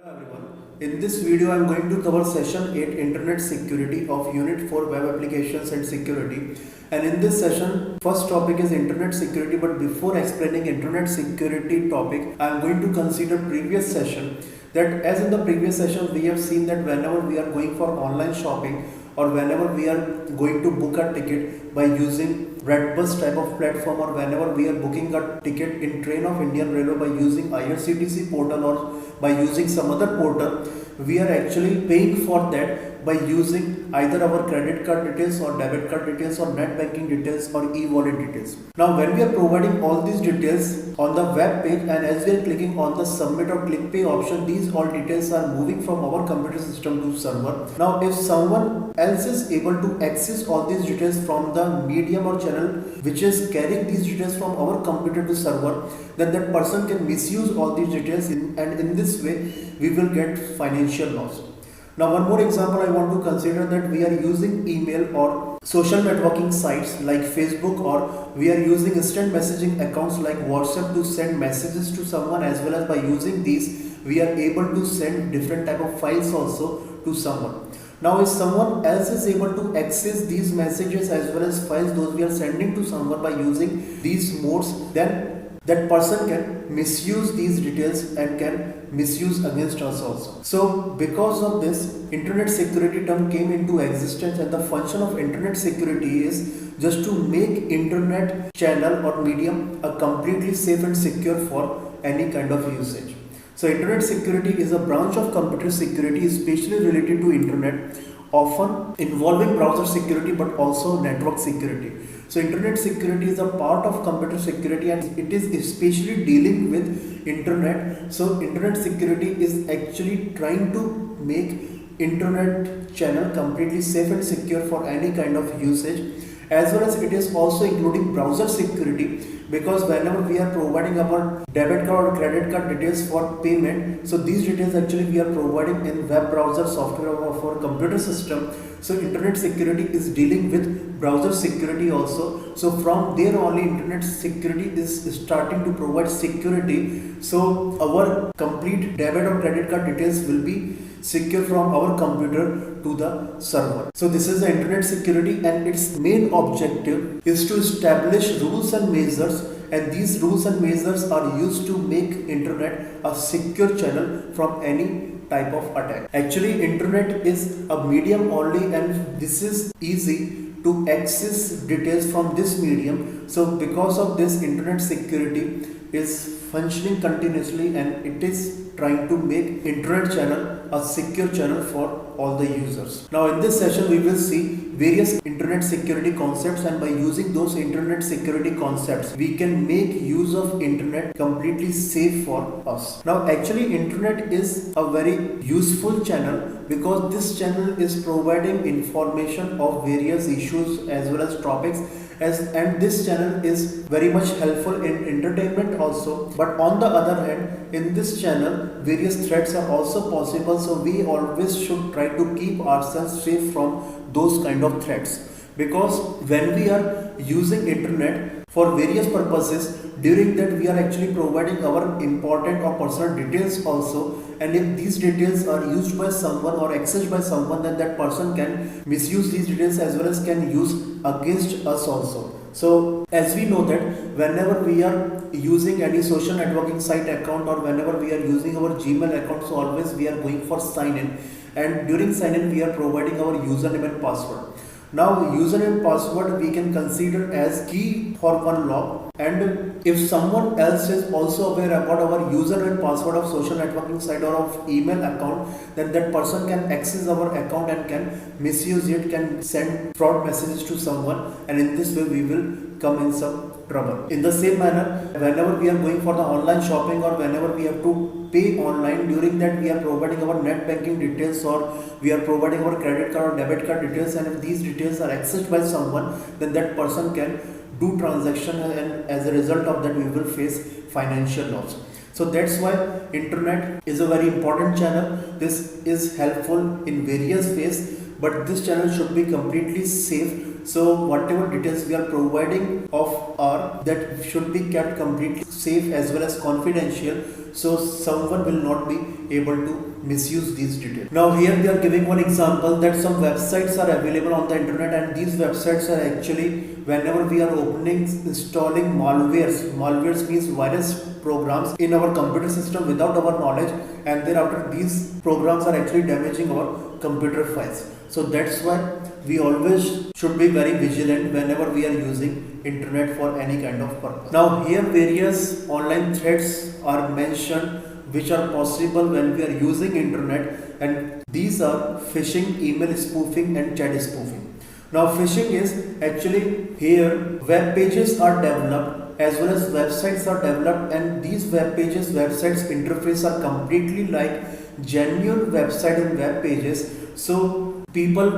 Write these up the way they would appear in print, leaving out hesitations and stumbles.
Everyone. In this video, I am going to cover session 8 Internet Security of Unit 4 Web Applications and Security. And in this session, first topic is Internet Security. But before explaining Internet Security topic, I am going to consider previous session. That as in the previous session, we have seen that whenever we are going for online shopping or whenever we are going to book a ticket by using Redbus type of platform, or whenever we are booking a ticket in Train of Indian Railway by using IRCTC portal or by using some other portal, we are actually paying for that by using either our credit card details or debit card details or net banking details or e-wallet details. Now when we are providing all these details on the web page and as we are clicking on the submit or click pay option, these all details are moving from our computer system to server. Now if someone else is able to access all these details from the medium or channel which is carrying these details from our computer to server, then that person can misuse all these details and in this way we will get financial loss. Now one more example I want to consider, that we are using email or social networking sites like Facebook, or we are using instant messaging accounts like WhatsApp to send messages to someone, as well as by using these we are able to send different type of files also to someone. Now if someone else is able to access these messages as well as files those we are sending to someone by using these modes, then that person can misuse these details and can misuse against us also. So because of this, internet security term came into existence, and the function of internet security is just to make internet channel or medium a completely safe and secure for any kind of usage. So internet security is a branch of computer security especially related to internet, often involving browser security but also network security. So internet security is a part of computer security and it is especially dealing with internet. So internet security is actually trying to make internet channel completely safe and secure for any kind of usage, as well as it is also including browser security, because whenever we are providing our debit card or credit card details for payment, so these details actually we are providing in web browser software of our computer system. So internet security is dealing with browser security also. So from there only internet security is starting to provide security. So our complete debit or credit card details will be secure from our computer to the server. So this is the internet security, and its main objective is to establish rules and measures, and these rules and measures are used to make internet a secure channel from any type of attack. Actually internet is a medium only, and this is easy to access details from this medium. So because of this, internet security is functioning continuously and it is trying to make internet channel a secure channel for all the users. Now in this session we will see various internet security concepts, and by using those internet security concepts we can make use of internet completely safe for us. Now actually internet is a very useful channel because this channel is providing information of various issues as well as topics, and this channel is very much helpful in entertainment also. But on the other hand, in this channel various threats are also possible, so we always should try to keep ourselves safe from those kind of threats, because when we are using internet for various purposes, during that we are actually providing our important or personal details also, and if these details are used by someone or accessed by someone, then that person can misuse these details as well as can use against us also. So as we know that whenever we are using any social networking site account or whenever we are using our Gmail account, so always we are going for sign in, and during sign in we are providing our username and password. Now username and password we can consider as key for one log, and if someone else is also aware about our username and password of social networking site or of email account, then that person can access our account and can misuse it, can send fraud messages to someone, and in this way we will come in some trouble. In the same manner, whenever we are going for the online shopping or whenever we have to pay online, during that we are providing our net banking details or we are providing our credit card or debit card details, and if these details are accessed by someone, then that person can do transaction, and as a result of that we will face financial loss. So that's why internet is a very important channel. This is helpful in various ways, but this channel should be completely safe. So whatever details we are providing of our, that should be kept completely safe as well as confidential, so someone will not be able to misuse these details. Now here they are giving one example that some websites are available on the internet, and these websites are actually, whenever we are installing malwares means virus programs in our computer system without our knowledge, and thereafter these programs are actually damaging our computer files. So that's why we always should be very vigilant whenever we are using internet for any kind of purpose. Now here various online threats are mentioned which are possible when we are using internet, and these are phishing, email spoofing and chat spoofing. Now phishing is actually here web pages are developed as well as websites are developed, and these web pages, websites interface are completely like genuine website and web pages. So people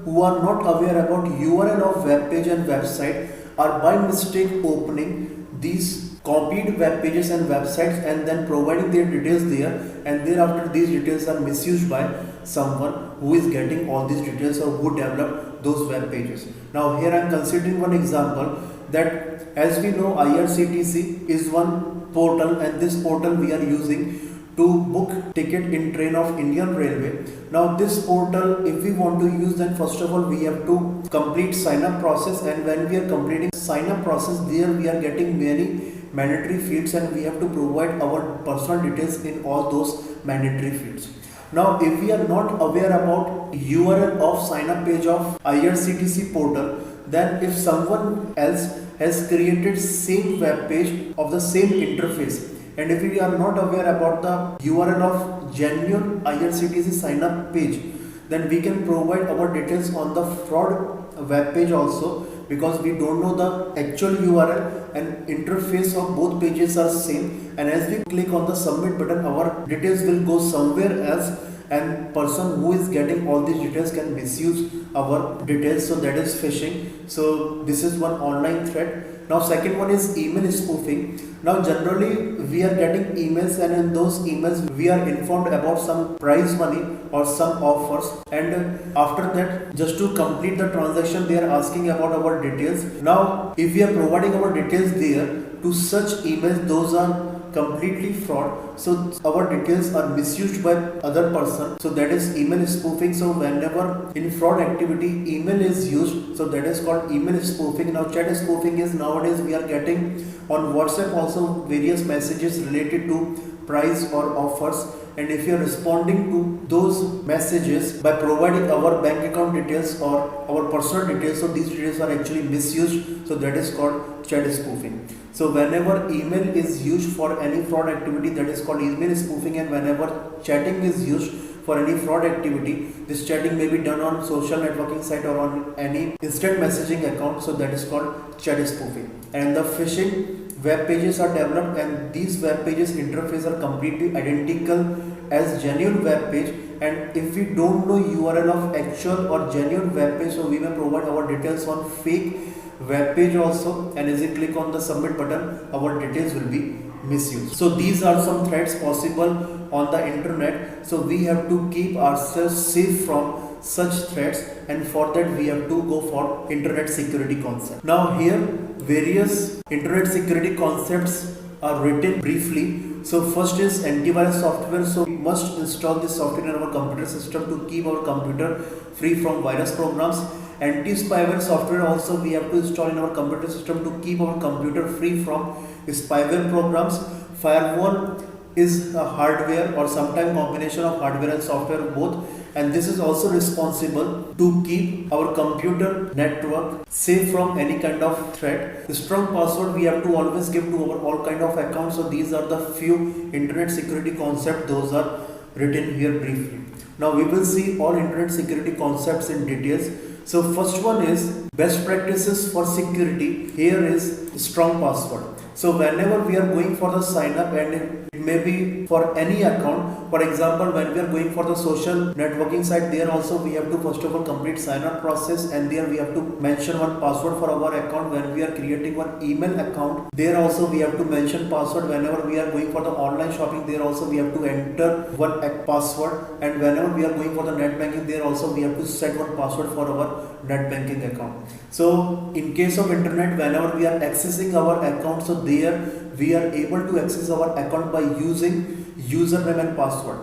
who are not aware about URL of web page and website are by mistake opening these copied web pages and websites and then providing their details there, and thereafter these details are misused by someone who is getting all these details or who developed those web pages. Now here I am considering one example that, as we know, IRCTC is one portal, and this portal we are using to book ticket in train of Indian Railway. Now this portal, if we want to use, then first of all we have to complete sign up process, and when we are completing sign up process, there we are getting many mandatory fields and we have to provide our personal details in all those mandatory fields. Now if we are not aware about URL of sign up page of IRCTC portal, then if someone else has created same web page of the same interface, and if we are not aware about the URL of genuine IRCTC sign up page, then we can provide our details on the fraud web page also, because we don't know the actual URL and interface of both pages are same, and as we click on the submit button, our details will go somewhere else, and person who is getting all these details can misuse our details. So that is phishing. So this is one online threat. Now second one is email spoofing. Now generally we are getting emails, and in those emails we are informed about some prize money or some offers, and after that, just to complete the transaction, they are asking about our details. Now if we are providing our details there to such emails, those are completely fraud, so our details are misused by other person, so that is email spoofing. So whenever in fraud activity email is used, so that is called email spoofing. Now chat spoofing is, nowadays we are getting on WhatsApp also various messages related to price or offers, and if you are responding to those messages by providing our bank account details or our personal details, so these details are actually misused, so that is called chat spoofing. So whenever email is used for any fraud activity, that is called email spoofing, and whenever chatting is used for any fraud activity, this chatting may be done on social networking site or on any instant messaging account, so that is called chat spoofing. And the phishing, web pages are developed and these web pages interface are completely identical as genuine web page, and if we don't know URL of actual or genuine web page, so we may provide our details on fake web page also, and as we click on the submit button, our details will be misused. So these are some threats possible on the internet, so we have to keep ourselves safe from such threats, and for that we have to go for internet security concept. Now here various internet security concepts are written briefly. So first is antivirus software. So we must install this software in our computer system to keep our computer free from virus programs. Anti-spyware software also we have to install in our computer system to keep our computer free from spyware programs. Firewall is a hardware or sometime combination of hardware and software both, and this is also responsible to keep our computer network safe from any kind of threat. The strong password we have to always give to our all kind of accounts. So these are the few internet security concepts, those are written here briefly. Now we will see all internet security concepts in details. So first one is best practices for security. Here is strong password. So whenever we are going for the sign up, and it may be for any account, for example, when we are going for the social networking site, there also we have to first of all complete sign up process, and there we have to mention one password for our account. When we are creating one email account, there also we have to mention password. Whenever we are going for the online shopping, there also we have to enter one password, and whenever we are going for the net banking, there also we have to set one password for our net banking account. So in case of internet, whenever we are accessing our account, so there we are able to access our account by using username and password.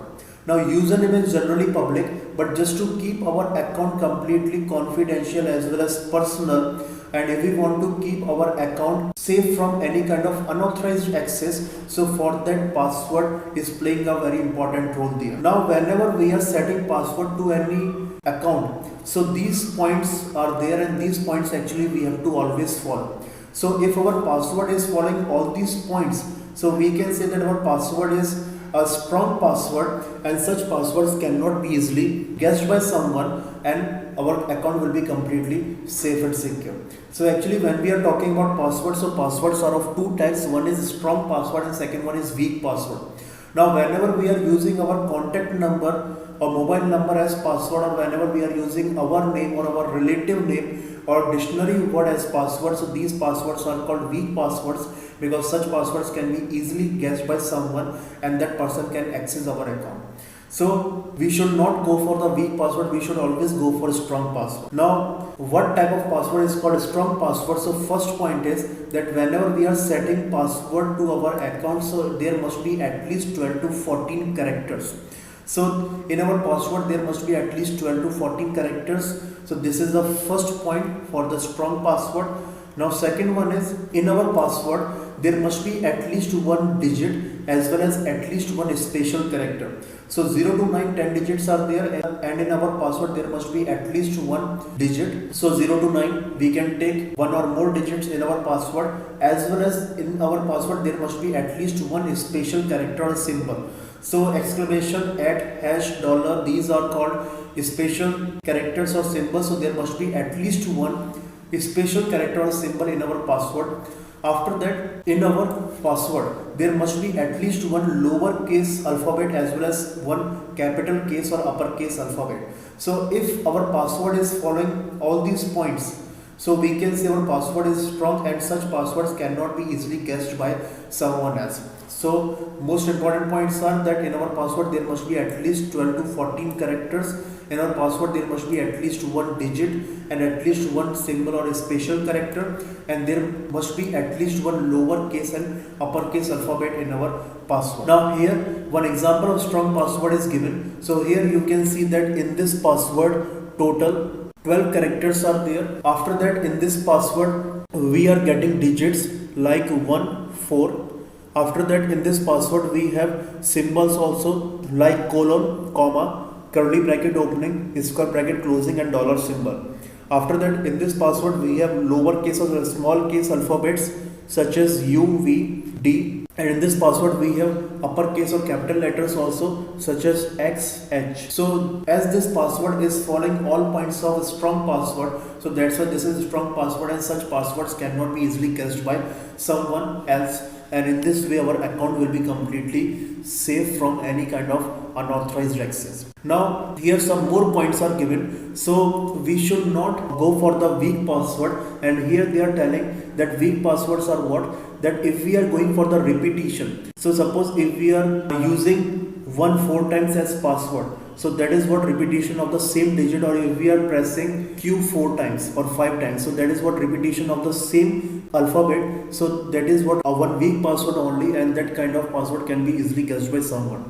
Now username is generally public, but just to keep our account completely confidential as well as personal, and if we want to keep our account safe from any kind of unauthorized access, so for that password is playing a very important role there. Now whenever we are setting password to any account, so these points are there, and these points actually we have to always follow. So if our password is following all these points, so we can say that our password is a strong password, and such passwords cannot be easily guessed by someone, and our account will be completely safe and secure. So actually when we are talking about passwords, so passwords are of two types. One is strong password and second one is weak password. Now whenever we are using our contact number or mobile number as password, or whenever we are using our name or our relative name or dictionary word as password, so these passwords are called weak passwords, because such passwords can be easily guessed by someone and that person can access our account. So we should not go for the weak password, we should always go for a strong password. Now what type of password is called a strong password? So first point is that whenever we are setting password to our account, so there must be at least 12 to 14 characters. So in our password there must be at least 12 to 14 characters. So this is the first point for the strong password. Now second one is, in our password there must be at least one digit as well as at least one special character. So 0 to 9, 10 digits are there, and in our password there must be at least one digit. So 0 to 9 we can take one or more digits in our password, as well as in our password there must be at least one special character or symbol. So exclamation, at, hash, dollar, these are called special characters or symbols. So there must be at least one special character or symbol in our password. After that, in our password there must be at least one lowercase alphabet as well as one capital case or uppercase alphabet. So if our password is following all these points, so we can say our password is strong, and such passwords cannot be easily guessed by someone else. So most important points are that in our password there must be at least 12 to 14 characters. In our password there must be at least one digit and at least one symbol or a special character, and there must be at least one lowercase and uppercase alphabet in our password. Now here one example of strong password is given. So here you can see that in this password total 12 characters are there. After that, in this password we are getting digits like 1, 4. After that, in this password we have symbols also like colon, comma, curly bracket opening, square bracket closing, and dollar symbol. After that, in this password we have lowercase or small case alphabets such as U, V, D, and in this password we have uppercase or capital letters also such as X, H. So as this password is following all points of a strong password, so that's why this is a strong password, and such passwords cannot be easily guessed by someone else, and in this way our account will be completely safe from any kind of unauthorized access. Now here some more points are given. So we should not go for the weak password, and here they are telling that weak passwords are what? That if we are going for the repetition, so suppose if we are using 1 4 times as password, so that is what repetition of the same digit, or if we are pressing Q 4 times or 5 times, so that is what repetition of the same alphabet, so that is what our weak password only, and that kind of password can be easily guessed by someone.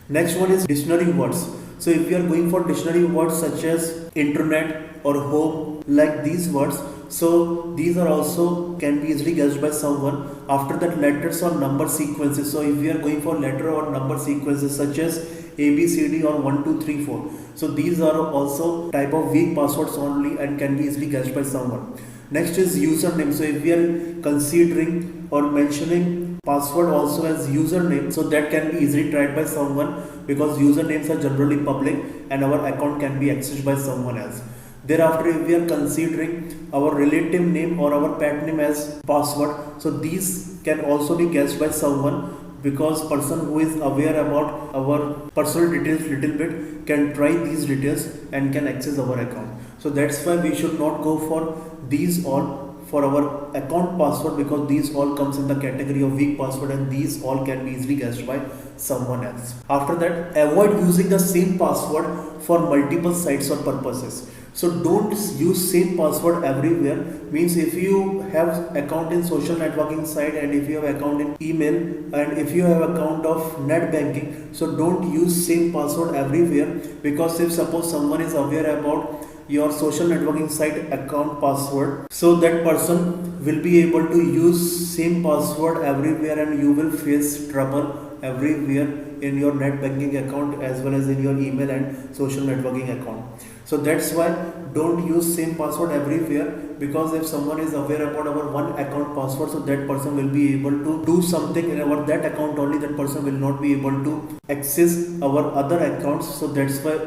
Next one is dictionary words. So if we are going for dictionary words such as internet or home, like these words, so these are also can be easily guessed by someone. After that, letters or number sequences. So if we are going for letter or number sequences such as A, B, C, D or 1, 2, 3, 4. So these are also type of weak passwords only and can be easily guessed by someone. Next is username. So if we are considering or mentioning password also as username, so that can be easily tried by someone, because usernames are generally public and our account can be accessed by someone else. Thereafter, if we are considering our relative name or our pet name as password, so these can also be guessed by someone, because person who is aware about our personal details little bit can try these details and can access our account. So that's why we should not go for these all for our account password, because these all comes in the category of weak password and these all can be easily guessed by someone else. After that, avoid using the same password for multiple sites or purposes. So don't use same password everywhere. Means if you have account in social networking site, and if you have account in email, and if you have account of net banking, so don't use same password everywhere, because if suppose someone is aware about your social networking site account password, so that person will be able to use same password everywhere and you will face trouble everywhere in your net banking account as well as in your email and social networking account. So that's why don't use same password everywhere, because if someone is aware about our one account password, so that person will be able to do something in our that account only, that person will not be able to access our other accounts. So that's why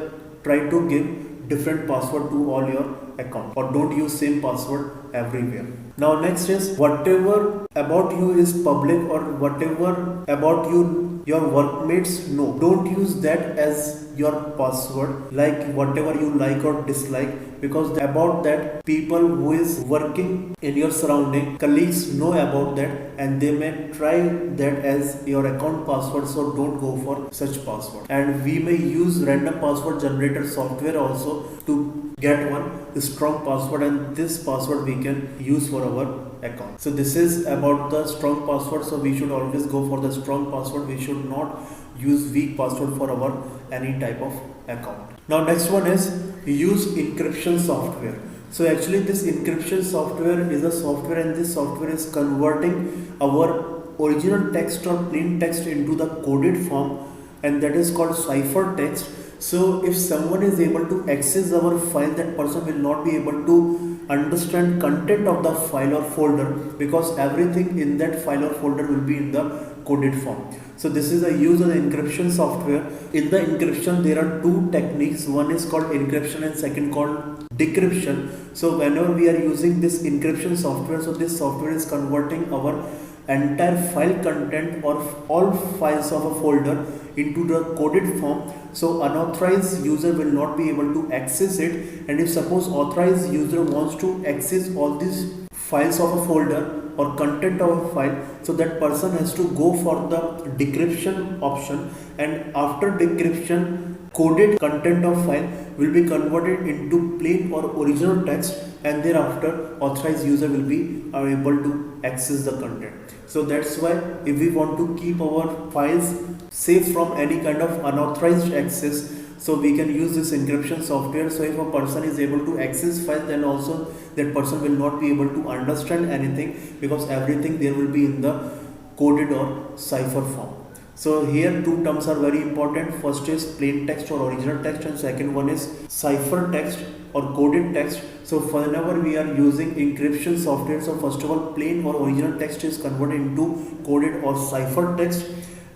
try to give different password to all your account, or don't use same password everywhere. Now next is, whatever about you is public or whatever about you your workmates know, don't use that as your password, like whatever you like or dislike, because about that people who is working in your surrounding, colleagues know about that and they may try that as your account password. So don't go for such password. And we may use random password generator software also to get one strong password, and this password we can use for our account. So this is about the strong password. So we should always go for the strong password. We should not use weak password for our any type of account. Now next one is, use encryption software. So actually this encryption software is a software, and this software is converting our original text or plain text into the coded form, and that is called ciphertext. So if someone is able to access our file, that person will not be able to understand content of the file or folder, because everything in that file or folder will be in the coded form. So this is a use of the encryption software. In the encryption there are two techniques, one is called encryption and second called decryption. So whenever we are using this encryption software, so this software is converting our entire file content or all files of a folder into the coded form. So unauthorized user will not be able to access it, and if suppose authorized user wants to access all these files of a folder or content of a file, so that person has to go for the decryption option, and after decryption coded content of file will be converted into plain or original text, and thereafter authorized user will be able to access the content. So that's why if we want to keep our files safe from any kind of unauthorized access, so we can use this encryption software. So if a person is able to access files, then also that person will not be able to understand anything, because everything there will be in the coded or cipher form. So here two terms are very important. First is plain text or original text, and second one is cipher text or coded text. So whenever we are using encryption software, so first of all plain or original text is converted into coded or cipher text,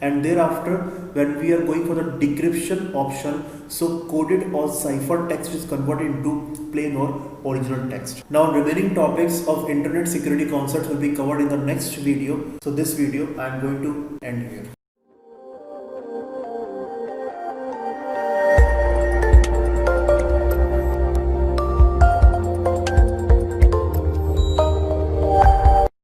and thereafter when we are going for the decryption option, so coded or cipher text is converted into plain or original text. Now remaining topics of internet security concepts will be covered in the next video. So this video I am going to end here.